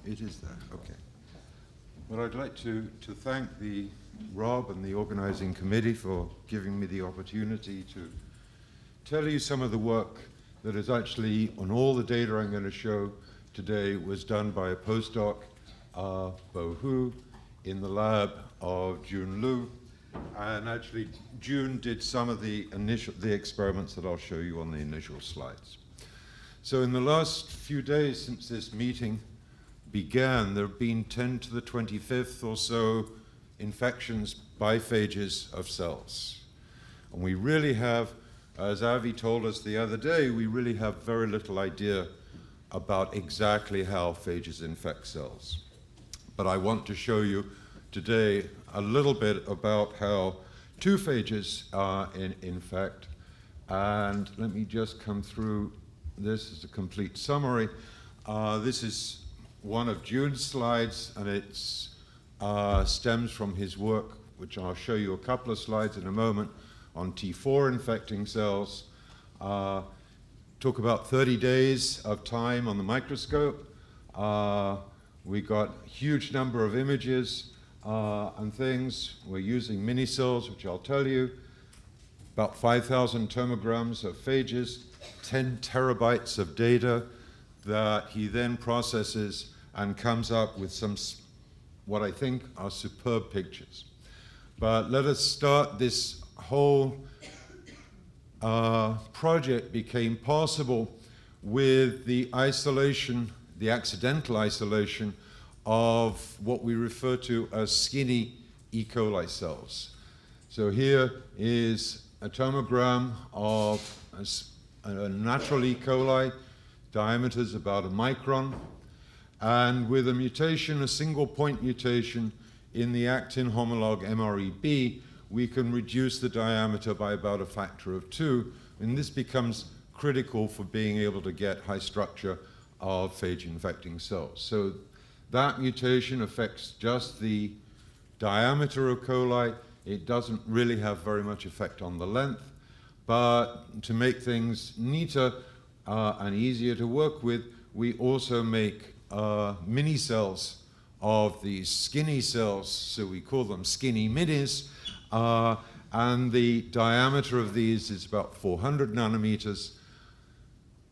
It is there, okay. Well, I'd like to thank Rob and the organizing committee for giving me the opportunity to tell you some of the work that is actually, on all the data I'm going to show today, was done by a postdoc, Bo Hu, in the lab of Jun Liu. And actually, June did some of the experiments that I'll show you on the initial slides. So in the last few days since this meeting began, there have been 10 to the 25th or so infections by phages of cells. And we really have, as Avi told us the other day, we really have very little idea about exactly how phages infect cells. But I want to show you today a little bit about how two phages infect. And let me just come through this as a complete summary. This is one of June's slides, and it stems from his work, which I'll show you a couple of slides in a moment, on T4 infecting cells. Took about 30 days of time on the microscope. We got a huge number of images and things. We're using mini cells, which I'll tell you. About 5,000 tomograms of phages, 10 terabytes of data that he then processes and comes up with some, what I think are superb pictures. But let us start. This whole project became possible with the isolation, the accidental isolation of what we refer to as skinny E. coli cells. So here is a tomogram of a natural E. coli, diameter is about a micron, and with a mutation, a single point mutation in the actin homolog MREB, we can reduce the diameter by about a factor of 2, and this becomes critical for being able to get high structure of phage-infecting cells. So that mutation affects just the diameter of coli. It doesn't really have very much effect on the length, but to make things neater and easier to work with, we also make mini cells of these skinny cells, so we call them skinny minis, and the diameter of these is about 400 nanometers.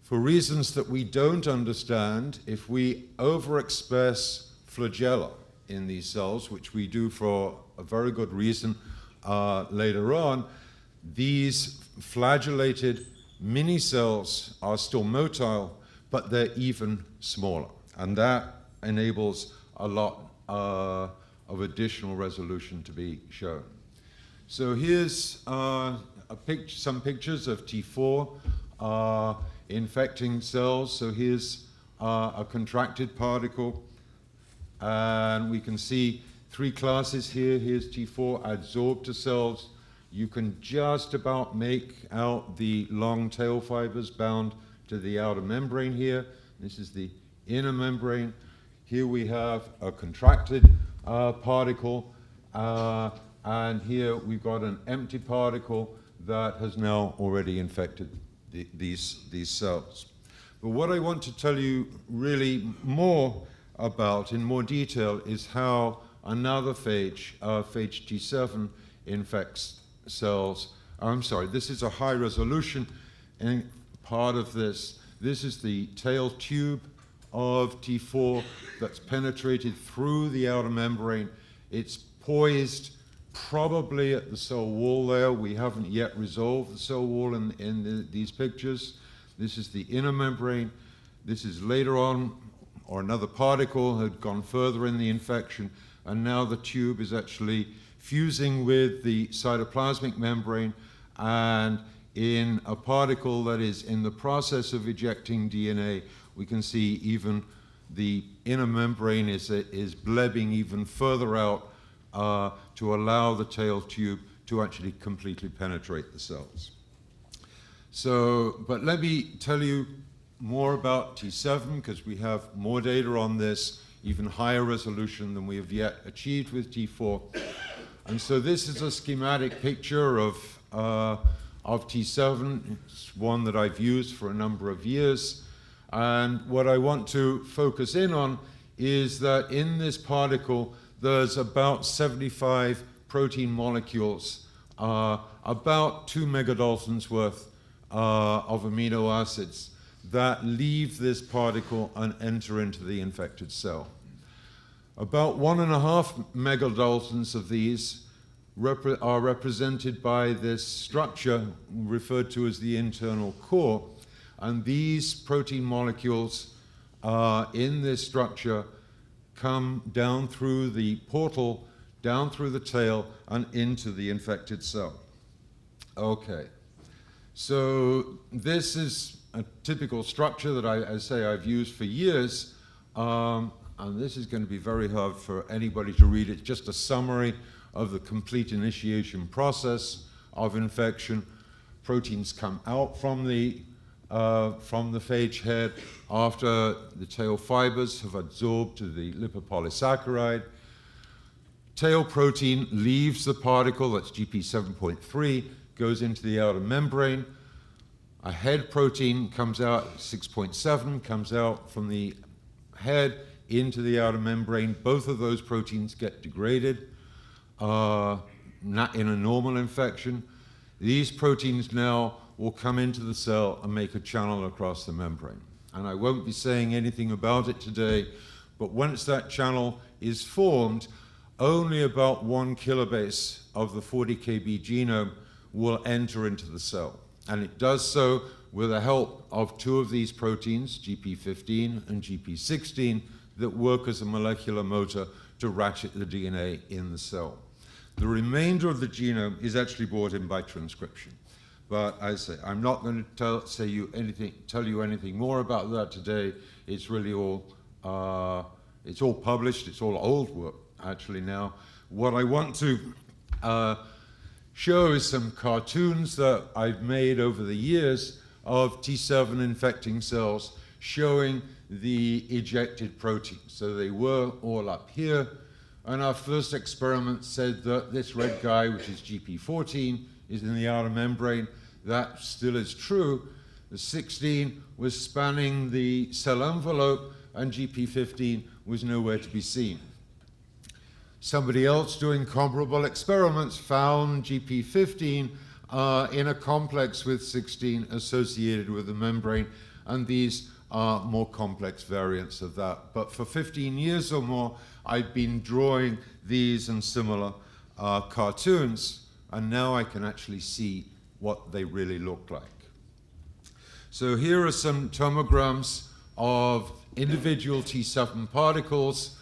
For reasons that we don't understand, if we overexpress flagella in these cells, which we do for a very good reason later on, these flagellated mini cells are still motile, but they're even smaller. And that enables a lot of additional resolution to be shown. So here's some pictures of T4 infecting cells. So here's a contracted particle, and we can see three classes here. Here's T4 adsorbed to cells. You can just about make out the long tail fibers bound to the outer membrane here. This is the inner membrane. Here we have a contracted particle, and here we've got an empty particle that has now already infected these cells. But what I want to tell you really more about in more detail is how another phage, phage T7, infects cells. I'm sorry, this is a high resolution and part of this. This is the tail tube of T4 that's penetrated through the outer membrane. It's poised probably at the cell wall there. We haven't yet resolved the cell wall in these pictures. This is the inner membrane. This is later on, or another particle had gone further in the infection, and now the tube is actually fusing with the cytoplasmic membrane, and in a particle that is in the process of ejecting DNA, we can see even the inner membrane is blebbing even further out to allow the tail tube to actually completely penetrate the cells. So, but let me tell you more about T7, because we have more data on this, even higher resolution than we have yet achieved with T4. And so this is a schematic picture of T7. It's one that I've used for a number of years. And what I want to focus in on is that in this particle, there's about 75 protein molecules, about 2 megadaltons worth of amino acids that leave this particle and enter into the infected cell. About 1.5 megadaltons of these are represented by this structure referred to as the internal core, and these protein molecules in this structure come down through the portal, down through the tail, and into the infected cell. Okay, so this is a typical structure that I say I've used for years, and this is going to be very hard for anybody to read. It's just a summary of the complete initiation process of infection. Proteins come out from the phage head after the tail fibers have absorbed to the lipopolysaccharide. Tail protein leaves the particle, that's GP7.3, goes into the outer membrane. A head protein comes out, 6.7, comes out from the head into the outer membrane. Both of those proteins get degraded not in a normal infection. These proteins now will come into the cell and make a channel across the membrane. And I won't be saying anything about it today, but once that channel is formed, only about 1 kilobase of the 40 kb genome will enter into the cell. And it does so with the help of 2 of these proteins, GP15 and GP16, that work as a molecular motor to ratchet the DNA in the cell. The remainder of the genome is actually brought in by transcription. But as I say, I'm not going to tell you anything more about that today. It's really all, it's all published. It's all old work, actually, now. What I want to show is some cartoons that I've made over the years of T7 infecting cells showing the ejected proteins. So they were all up here. And our first experiment said that this red guy, which is GP14, is in the outer membrane. That still is true. The 16 was spanning the cell envelope, and GP15 was nowhere to be seen. Somebody else doing comparable experiments found GP15 in a complex with 16 associated with the membrane, and these are more complex variants of that. But for 15 years or more, I've been drawing these and similar cartoons, and now I can actually see what they really look like. So here are some tomograms of individual T7 particles.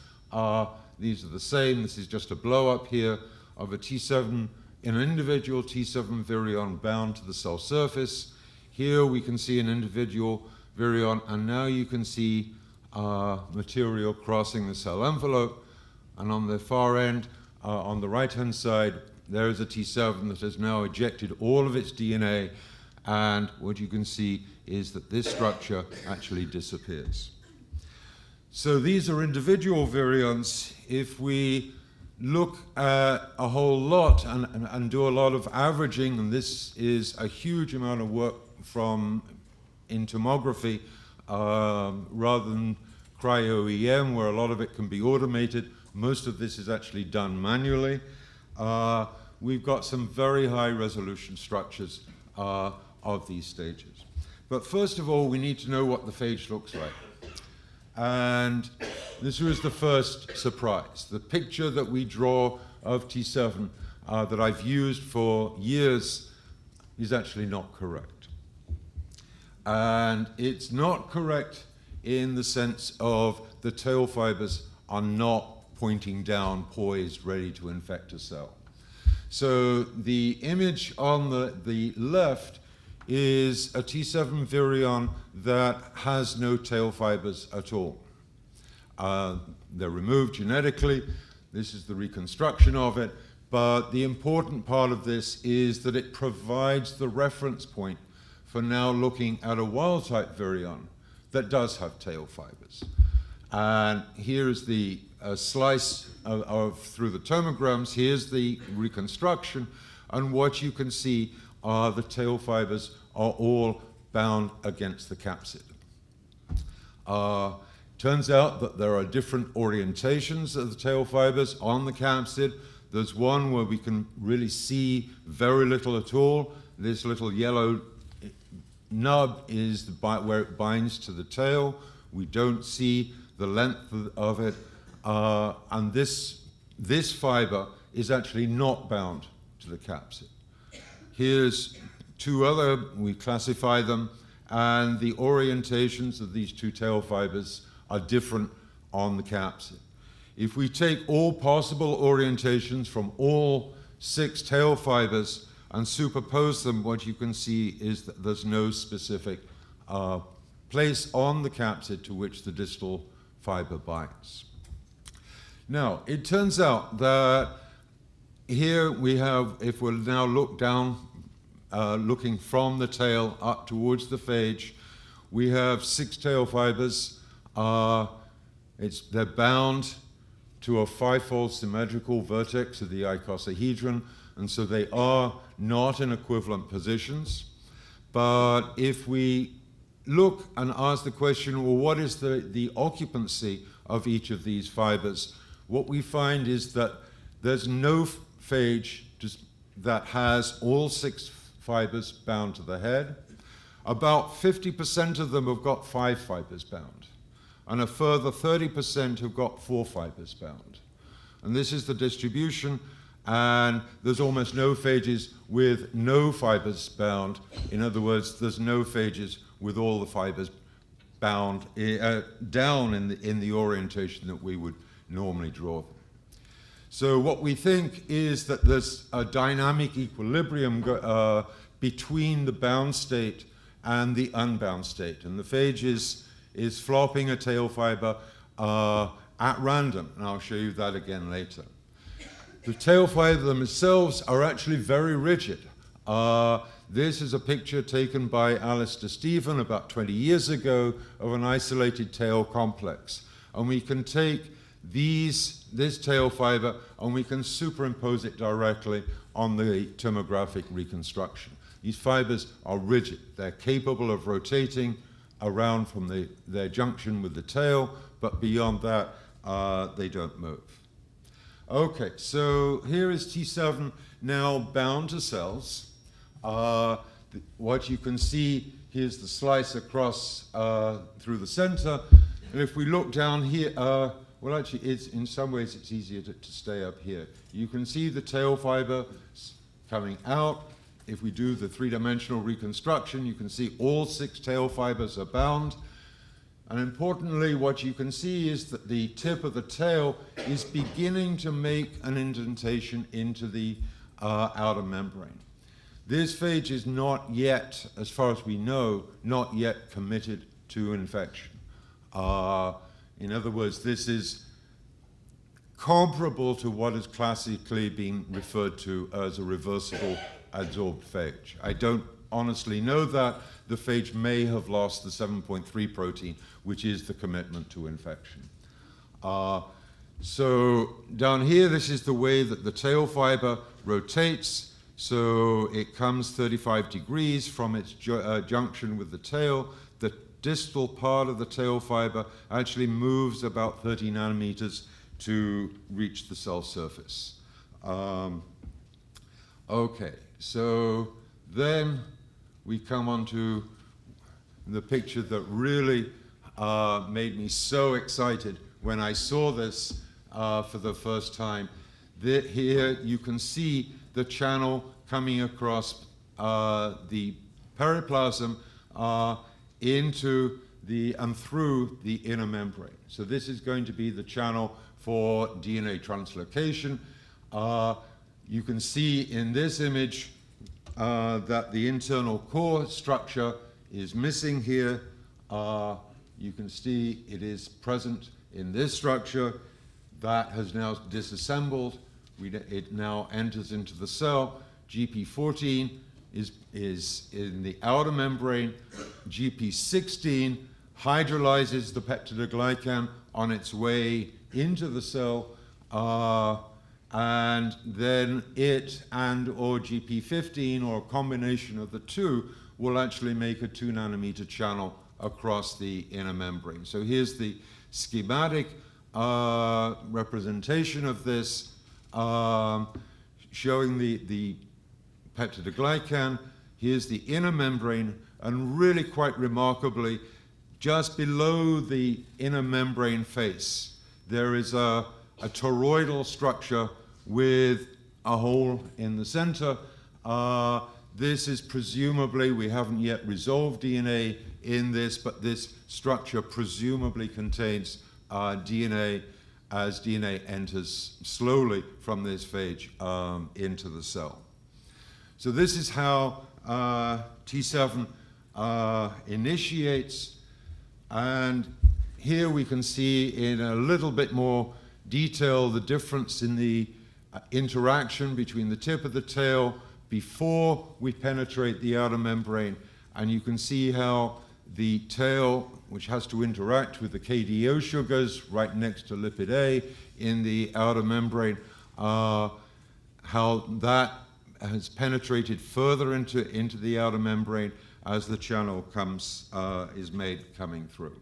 These are the same. This is just a blow-up here of a T7, an individual T7 virion bound to the cell surface. Here we can see an individual virion, and now you can see material crossing the cell envelope. And on the far end, on the right-hand side, there is a T7 that has now ejected all of its DNA, and what you can see is that this structure actually disappears. So these are individual virions. If we look at a whole lot and do a lot of averaging, and this is a huge amount of work in tomography rather than cryo-EM, where a lot of it can be automated. Most of this is actually done manually. We've got some very high resolution structures of these stages. But first of all, we need to know what the phage looks like. And this was the first surprise. The picture that we draw of T7 that I've used for years is actually not correct. And it's not correct in the sense of the tail fibers are not pointing down, poised, ready to infect a cell. So the image on the left is a T7 virion that has no tail fibers at all. They're removed genetically. This is the reconstruction of it. But the important part of this is that it provides the reference point for now looking at a wild-type virion that does have tail fibers. And here is the slice through the tomograms. Here's the reconstruction. And what you can see are the tail fibers are all bound against the capsid. Turns out that there are different orientations of the tail fibers on the capsid. There's one where we can really see very little at all. This little yellow nub is where it binds to the tail. We don't see the length of it. And this fiber is actually not bound to the capsid. Here's two other, we classify them, and the orientations of these two tail fibers are different on the capsid. If we take all possible orientations from all 6 tail fibers and superpose them, what you can see is that there's no specific place on the capsid to which the distal fiber binds. Now, it turns out that here we have, if we'll now look down, looking from the tail up towards the phage, we have 6 tail fibers. They're bound to a 5-fold symmetrical vertex of the icosahedron, and so they are not in equivalent positions. But if we look and ask the question, well, what is the occupancy of each of these fibers? What we find is that there's no phage that has all 6 fibers bound to the head. About 50% of them have got 5 fibers bound, and a further 30% have got 4 fibers bound. And this is the distribution, and there's almost no phages with no fibers bound. In other words, there's no phages with all the fibers bound down in the orientation that we would normally draw them. So what we think is that there's a dynamic equilibrium between the bound state and the unbound state. And the phage is flopping a tail fiber at random, and I'll show you that again later. The tail fibers themselves are actually very rigid. This is a picture taken by Alistair Stephen about 20 years ago of an isolated tail complex. And we can take this tail fiber and we can superimpose it directly on the tomographic reconstruction. These fibers are rigid. They're capable of rotating around from their junction with the tail, but beyond that, they don't move. Okay, so here is T7 now bound to cells. What you can see, here's the slice across through the center. And if we look down here, well, actually, in some ways, it's easier to stay up here. You can see the tail fiber coming out. If we do the 3-dimensional reconstruction, you can see all 6 tail fibers are bound. And importantly, what you can see is that the tip of the tail is beginning to make an indentation into the outer membrane. This phage is not yet, as far as we know, not yet committed to infection. In other words, this is comparable to what is classically being referred to as a reversible adsorbed phage. I don't honestly know that. The phage may have lost the 7.3 protein, which is the commitment to infection. So down here, this is the way that the tail fiber rotates. So it comes 35 degrees from its junction with the tail. The distal part of the tail fiber actually moves about 30 nanometers to reach the cell surface. Okay, so then we come on to the picture that really made me so excited when I saw this for the first time. Here you can see the channel coming across the periplasm into and through the inner membrane. So this is going to be the channel for DNA translocation. You can see in this image that the internal core structure is missing here. You can see it is present in this structure. That has now disassembled. It now enters into the cell. GP14 is in the outer membrane. GP16 hydrolyzes the peptidoglycan on its way into the cell, and then it or GP15 or a combination of the two will actually make a 2 nanometer channel across the inner membrane. So here's the schematic representation of this, showing the peptidoglycan. Here's the inner membrane, and really quite remarkably, just below the inner membrane face, there is a toroidal structure with a hole in the center. This is presumably, we haven't yet resolved DNA in this, but this structure presumably contains DNA as DNA enters slowly from this phage into the cell. So this is how T7 initiates, and here we can see in a little bit more detail the difference in the interaction between the tip of the tail before we penetrate the outer membrane, and you can see how the tail, which has to interact with the KDO sugars right next to lipid A in the outer membrane, how that has penetrated further into the outer membrane as the channel is made coming through.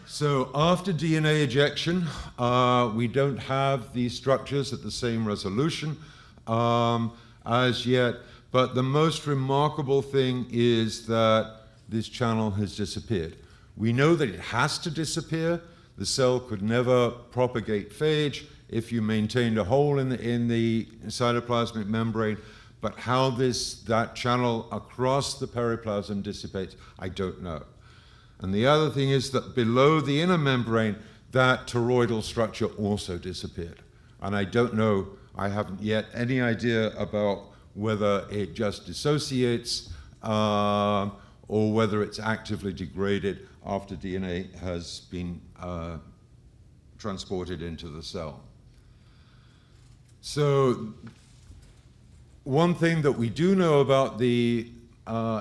So after DNA ejection, we don't have these structures at the same resolution as yet, but the most remarkable thing is that this channel has disappeared. We know that it has to disappear. The cell could never propagate phage if you maintained a hole in the cytoplasmic membrane, but how that channel across the periplasm dissipates, I don't know. And the other thing is that below the inner membrane, that toroidal structure also disappeared. And I don't know, I haven't yet any idea about whether it just dissociates or whether it's actively degraded after DNA has been transported into the cell. So one thing that we do know about the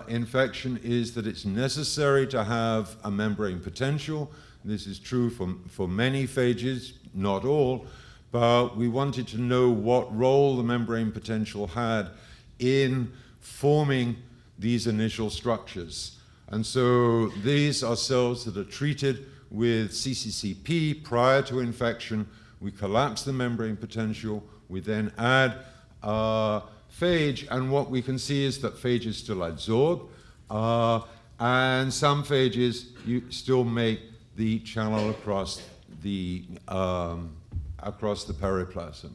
infection is that it's necessary to have a membrane potential. This is true for many phages, not all, but we wanted to know what role the membrane potential had in forming these initial structures. And so these are cells that are treated with CCCP prior to infection. We collapse the membrane potential. We then add phage, and what we can see is that phages still adsorb, and some phages still make the channel across the periplasm.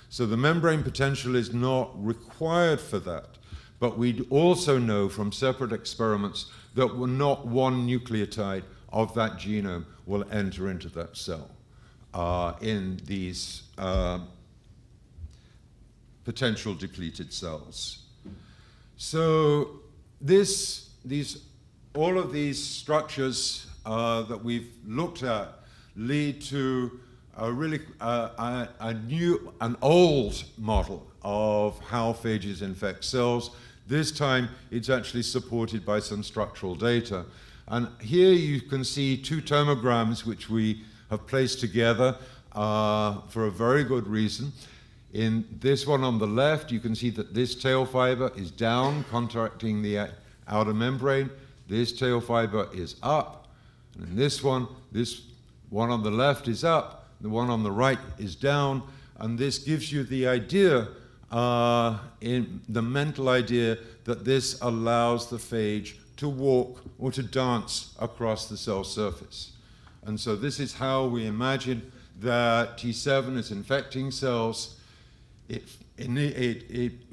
So the membrane potential is not required for that, but we also know from separate experiments that not one nucleotide of that genome will enter into that cell in these potential depleted cells. So all of these structures that we've looked at lead to an old model of how phages infect cells. This time, it's actually supported by some structural data. And here you can see two tomograms which we have placed together for a very good reason. In this one on the left, you can see that this tail fiber is down, contracting the outer membrane. This tail fiber is up. And in this one on the left is up, the one on the right is down. And this gives you the idea, the mental idea, that this allows the phage to walk or to dance across the cell surface. And so this is how we imagine that T7 is infecting cells. It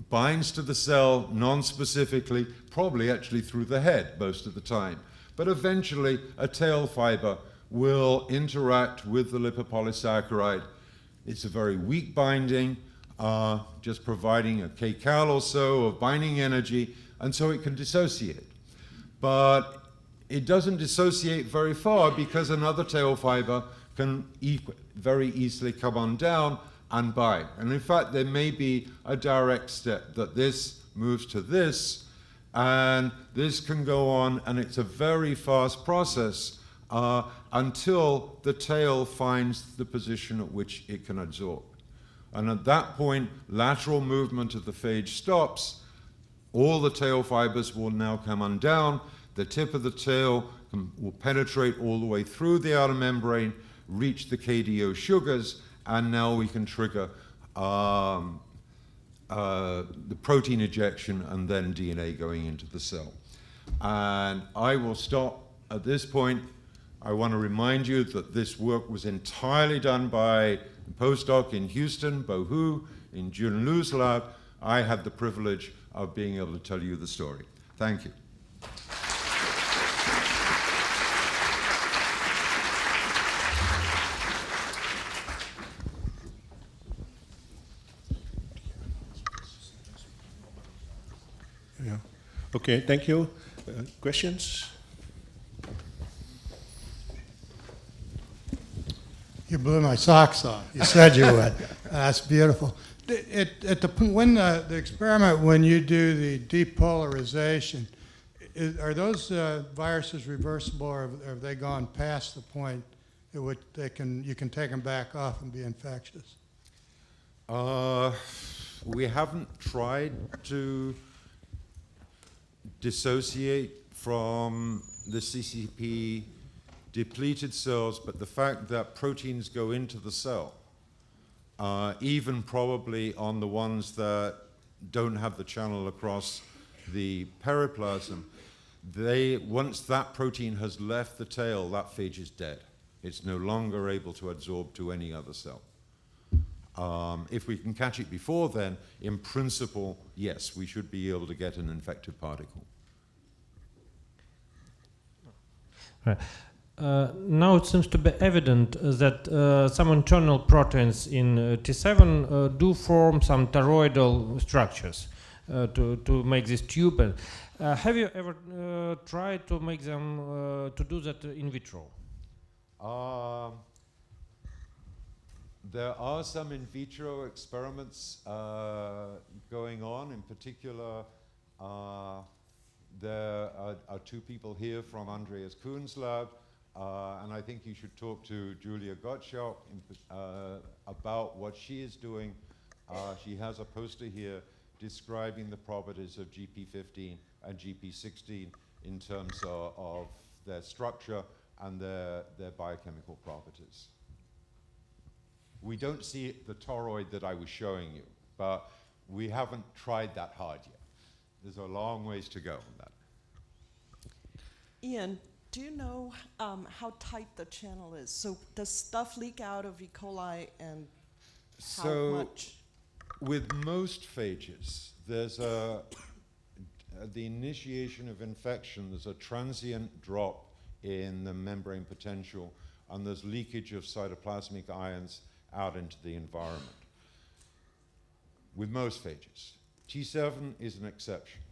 binds to the cell non-specifically, probably actually through the head most of the time. But eventually, a tail fiber will interact with the lipopolysaccharide. It's a very weak binding, just providing a kcal or so of binding energy, and so it can dissociate. But it doesn't dissociate very far because another tail fiber can very easily come on down and bind. And in fact, there may be a direct step that this moves to this, and this can go on, and it's a very fast process until the tail finds the position at which it can adsorb. And at that point, lateral movement of the phage stops. All the tail fibers will now come undone. The tip of the tail will penetrate all the way through the outer membrane, reach the KDO sugars, and now we can trigger the protein ejection and then DNA going into the cell. And I will stop at this point. I want to remind you that this work was entirely done by a postdoc in Houston, Bo Hu, in Junlu's lab. I had the privilege of being able to tell you the story. Thank you. Yeah. Okay, thank you. Questions? You blew my socks off. You said you would. That's beautiful. At the when the experiment, when you do the depolarization, are those viruses reversible, or have they gone past the point at which you can take them back off and be infectious? We haven't tried to dissociate from the CCP depleted cells, but the fact that proteins go into the cell, even probably on the ones that don't have the channel across the periplasm, once that protein has left the tail, that phage is dead. It's no longer able to absorb to any other cell. If we can catch it before then, in principle, yes, we should be able to get an infected particle. Right. Now it seems to be evident that some internal proteins in T7 do form some toroidal structures to make this tube. Have you ever tried to make them to do that in vitro? There are some in vitro experiments going on. In particular, there are two people here from Andreas Kuhn's lab, and I think you should talk to Julia Gottschalk about what she is doing. She has a poster here describing the properties of GP15 and GP16 in terms of their structure and their biochemical properties. We don't see the toroid that I was showing you, but we haven't tried that hard yet. There's a long ways to go on that. Ian, do you know how tight the channel is? So does stuff leak out of E. coli, and how much? With most phages, there's the initiation of infection, there's a transient drop in the membrane potential, and there's leakage of cytoplasmic ions out into the environment. With most phages. T7 is an exception.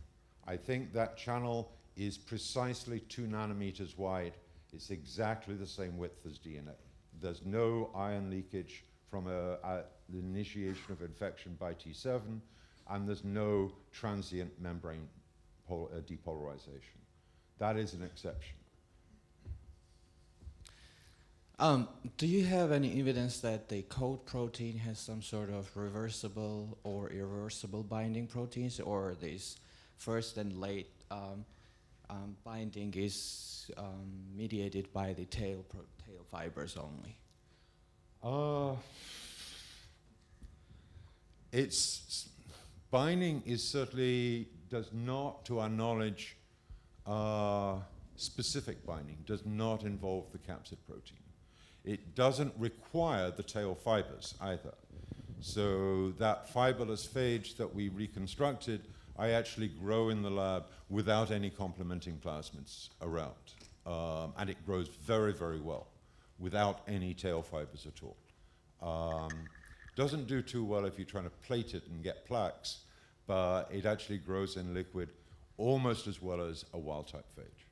I think that channel is precisely 2 nanometers wide. It's exactly the same width as DNA. There's no ion leakage from the initiation of infection by T7, and there's no transient membrane depolarization. That is an exception. Do you have any evidence that the cold protein has some sort of reversible or irreversible binding proteins, or this first and late binding is mediated by the tail fibers only? Its binding is certainly, does not, to our knowledge, specific binding, does not involve the capsid protein. It doesn't require the tail fibers either. So that fiberless phage that we reconstructed, I actually grow in the lab without any complementing plasmids around. And it grows very, very well without any tail fibers at all. Doesn't do too well if you're trying to plate it and get plaques, but it actually grows in liquid almost as well as a wild-type phage.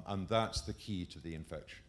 And that's the key to the infection.